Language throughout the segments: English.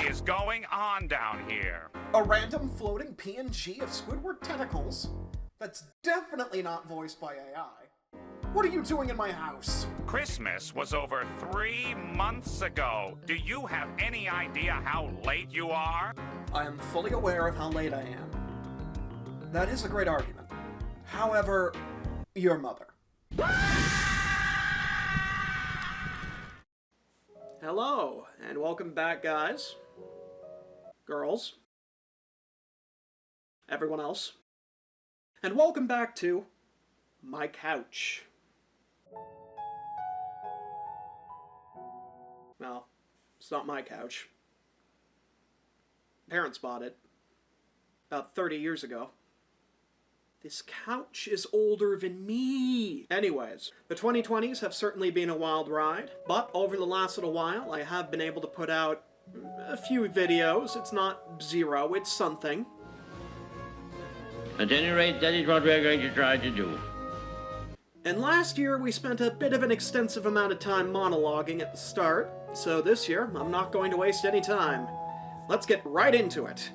is going on down here? A random floating PNG of Squidward tentacles? That's definitely not voiced by AI. What are you doing in my house? Christmas was over 3 months ago. Do you have any idea how late you are? I am fully aware of how late I am. That is a great argument. However, your mother. Hello, and welcome back, guys. Girls. Everyone else. And welcome back to my couch. Well, it's not my couch. Parents bought it about 30 years ago. This couch is older than me. Anyways, the 2020s have certainly been a wild ride, but over the last little while, I have been able to put out a few videos. It's not zero, it's something. At any rate, that is what we're going to try to do. And last year, we spent a bit of an extensive amount of time monologuing at the start, so this year, I'm not going to waste any time. Let's get right into it.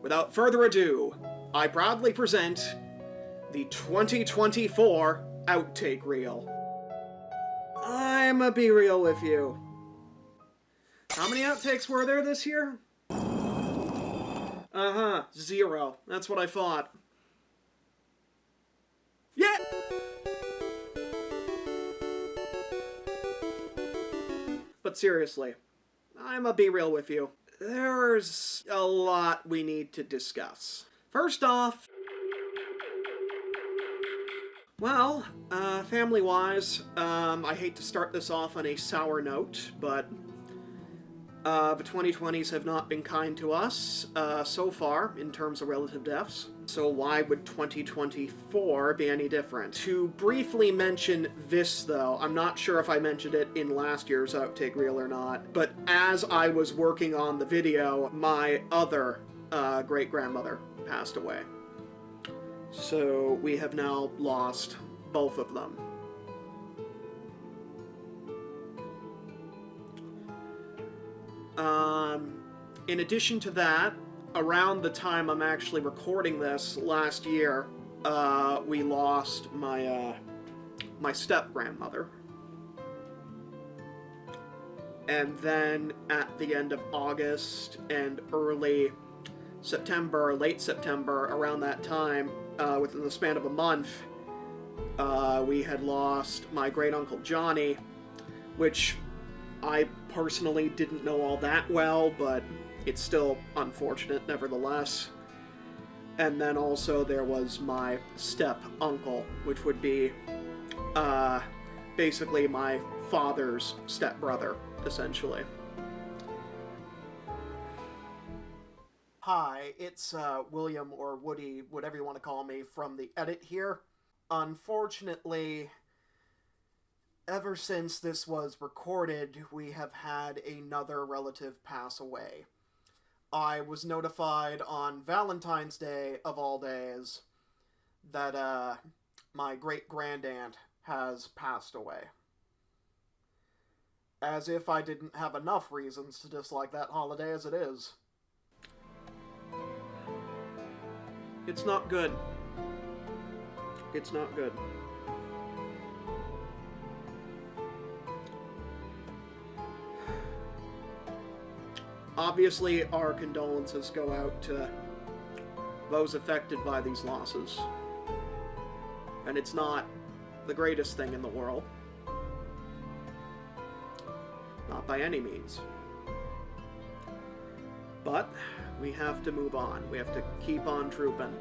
Without further ado, I proudly present the 2024 Outtake Reel. I'ma be real with you. How many outtakes were there this year? Uh-huh, 0. That's what I thought. Yeah! But seriously, I'ma be real with you. There's a lot we need to discuss. First off, well, family-wise, I hate to start this off on a sour note, but the 2020s have not been kind to us so far in terms of relative deaths. So why would 2024 be any different? To briefly mention this, though, I'm not sure if I mentioned it in last year's Outtake Reel or not, but as I was working on the video, my other great-grandmother passed away. So we have now lost both of them. In addition to that, around the time I'm actually recording this last year, we lost my my step-grandmother. And then at the end of August and early September, late September, around that time, within the span of a month, we had lost my great-uncle Johnny, which I personally didn't know all that well, but it's still unfortunate nevertheless. And then also there was my step-uncle, which would be basically my father's step-brother, essentially. Hi, it's William or Woody, whatever you want to call me, from the edit here. Unfortunately, ever since this was recorded, we have had another relative pass away. I was notified on Valentine's Day, of all days, that my great-grandaunt has passed away. As if I didn't have enough reasons to dislike that holiday as it is. It's not good. It's not good. Obviously, our condolences go out to those affected by these losses. And it's not the greatest thing in the world. Not by any means. But we have to move on. We have to keep on trooping.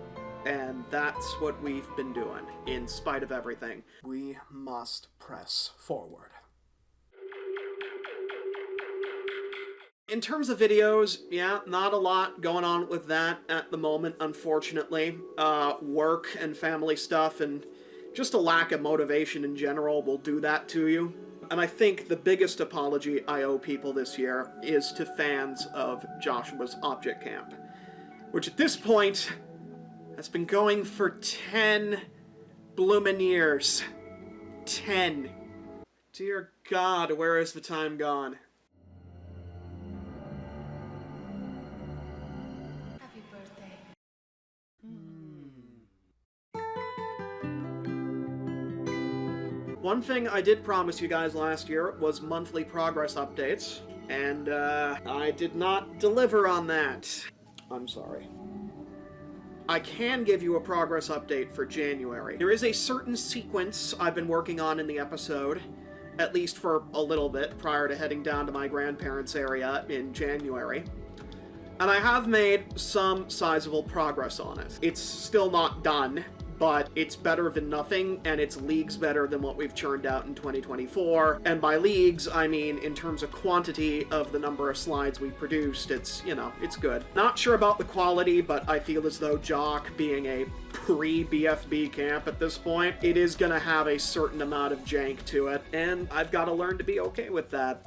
And that's what we've been doing, in spite of everything. We must press forward. In terms of videos, yeah, not a lot going on with that at the moment, unfortunately. Work and family stuff and just a lack of motivation in general will do that to you. And I think the biggest apology I owe people this year is to fans of Joshua's Object Camp, which at this point has been going for 10 bloomin' years. 10. Dear God, where has the time gone? One thing I did promise you guys last year was monthly progress updates, and I did not deliver on that. I'm sorry. I can give you a progress update for January. There is a certain sequence I've been working on in the episode, at least for a little bit, prior to heading down to my grandparents' area in January. And I have made some sizable progress on it. It's still not done, but it's better than nothing, and it's leagues better than what we've churned out in 2024. And by leagues, I mean in terms of quantity of the number of slides we produced, it's, you know, it's good. Not sure about the quality, but I feel as though Jock, being a pre-BFB camp at this point, it is gonna have a certain amount of jank to it, and I've gotta learn to be okay with that.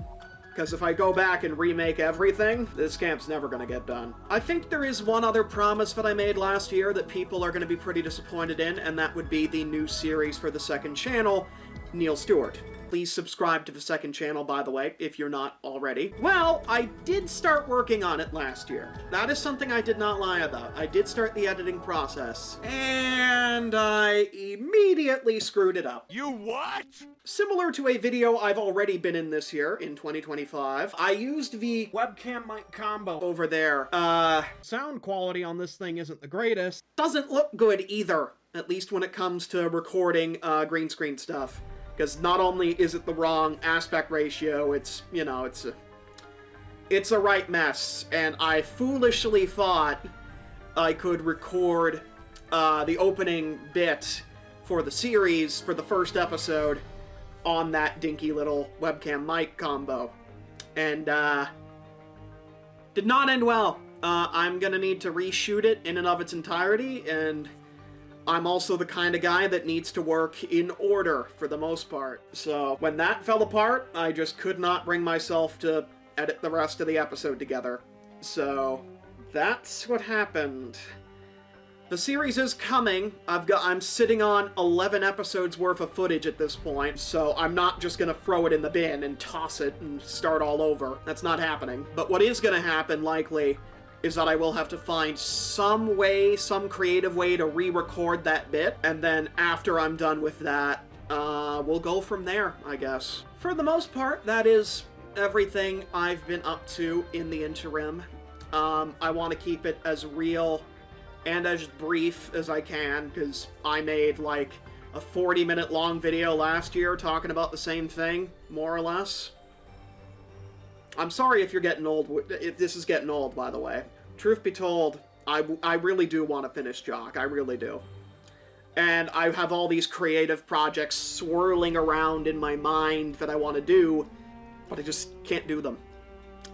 Because if I go back and remake everything, this camp's never going to get done. I think there is one other promise that I made last year that people are going to be pretty disappointed in, and that would be the new series for the second channel, Neil Stewart. Please subscribe to the second channel, by the way, if you're not already. Well, I did start working on it last year. That is something I did not lie about. I did start the editing process, and I immediately screwed it up. You what? Similar to a video I've already been in this year, in 2025, I used the webcam mic combo over there. Sound quality on this thing isn't the greatest. Doesn't look good either, at least when it comes to recording green screen stuff. Because not only is it the wrong aspect ratio, it's, you know, it's a right mess. And I foolishly thought I could record the opening bit for the series for the first episode on that dinky little webcam mic combo. And did not end well. I'm gonna need to reshoot it in and of its entirety, and I'm also the kind of guy that needs to work in order for the most part. So when that fell apart, I just could not bring myself to edit the rest of the episode together. So that's what happened. The series is coming. I'm sitting on 11 episodes worth of footage at this point, so I'm not just gonna throw it in the bin and toss it and start all over. That's not happening. But what is gonna happen, likely, is that I will have to find some way, some creative way to re-record that bit, and then after I'm done with that, we'll go from there, I guess. For the most part, that is everything I've been up to in the interim. I want to keep it as real and as brief as I can, because I made like a 40-minute long video last year talking about the same thing, more or less. I'm sorry if you're getting old, if this is getting old, by the way. Truth be told, I really do want to finish Jock, I really do. And I have all these creative projects swirling around in my mind that I want to do, but I just can't do them.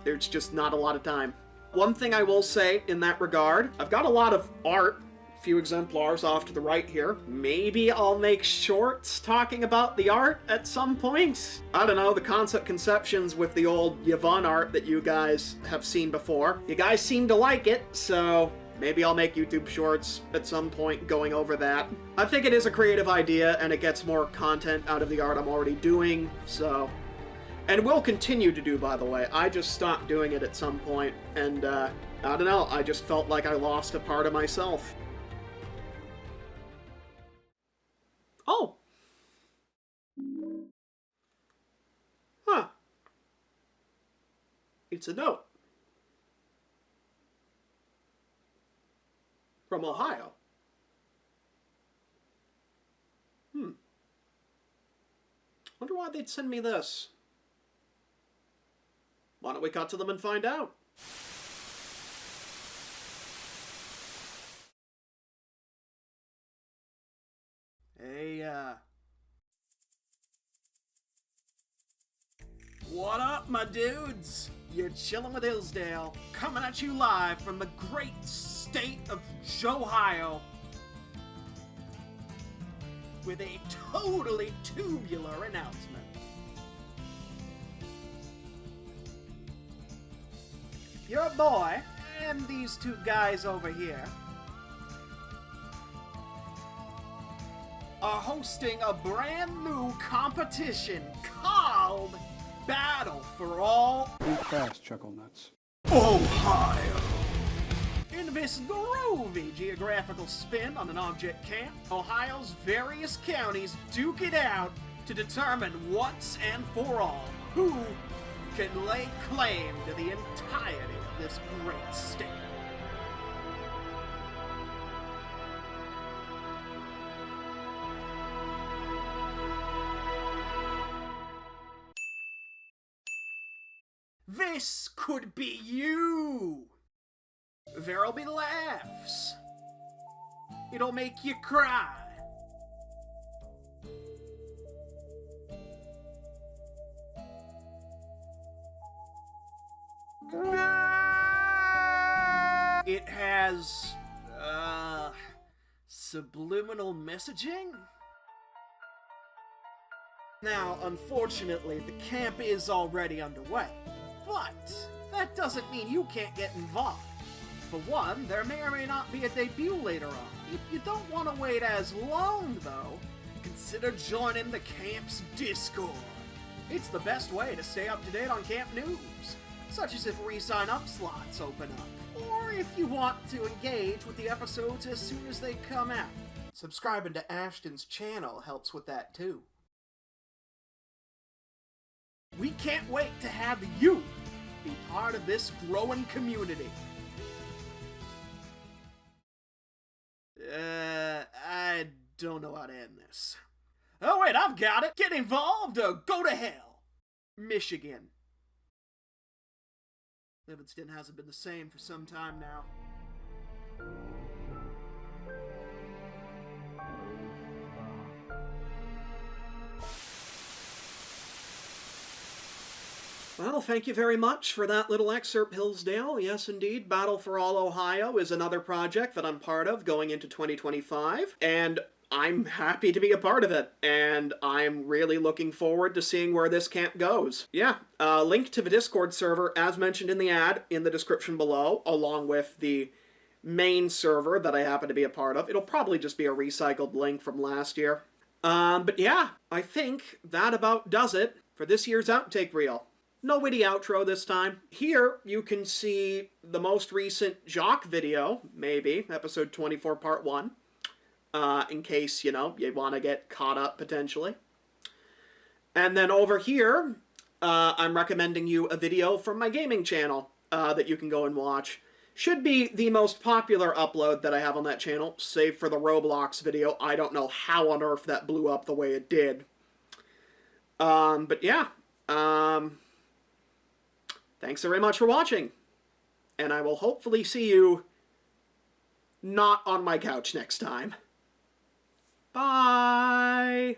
There's just not a lot of time. One thing I will say in that regard, I've got a lot of art, a few exemplars off to the right here. Maybe I'll make shorts talking about the art at some point. I don't know, the concept conceptions with the old Yvonne art that you guys have seen before. You guys seem to like it, so maybe I'll make YouTube shorts at some point going over that. I think it is a creative idea, and it gets more content out of the art I'm already doing, so... And will continue to do, by the way. I just stopped doing it at some point, and, I don't know, I just felt like I lost a part of myself. Oh! Huh. It's a note. From Ohio. Wonder why they'd send me this. Why don't we cut to them and find out? Hey, what up, my dudes? You're chilling with Hillsdale, coming at you live from the great state of Ohio, with a totally tubular announcement. Your boy, and these two guys over here, are hosting a brand new competition called Battle for All Eat fast, Chuckle Nuts. Ohio. In this groovy geographical spin on an object camp, Ohio's various counties duke it out to determine once and for all who can lay claim to the entirety of this great state. This could be you! There'll be laughs. It'll make you cry. It has, subliminal messaging? Now, unfortunately, the camp is already underway, but that doesn't mean you can't get involved. For one, there may or may not be a debut later on. If you don't want to wait as long, though, consider joining the camp's Discord. It's the best way to stay up to date on camp news, such as if re-sign up slots open up, or if you want to engage with the episodes as soon as they come out. Subscribing to Ashton's channel helps with that too. We can't wait to have you be part of this growing community. I don't know how to end this. Oh wait, I've got it! Get involved or go to hell! Michigan. Livingston hasn't been the same for some time now. Well, thank you very much for that little excerpt, Hillsdale. Yes, indeed, Battle for All Ohio is another project that I'm part of going into 2025, and I'm happy to be a part of it, and I'm really looking forward to seeing where this camp goes. Yeah, link to the Discord server, as mentioned in the ad, in the description below, along with the main server that I happen to be a part of. It'll probably just be a recycled link from last year. But yeah, I think that about does it for this year's outtake reel. No witty outro this time. Here, you can see the most recent Jock video, maybe, episode 24, part 1. In case, you know, you want to get caught up, potentially. And then over here, I'm recommending you a video from my gaming channel that you can go and watch. Should be the most popular upload that I have on that channel, save for the Roblox video. I don't know how on earth that blew up the way it did. But yeah, thanks very much for watching, and I will hopefully see you not on my couch next time. Bye!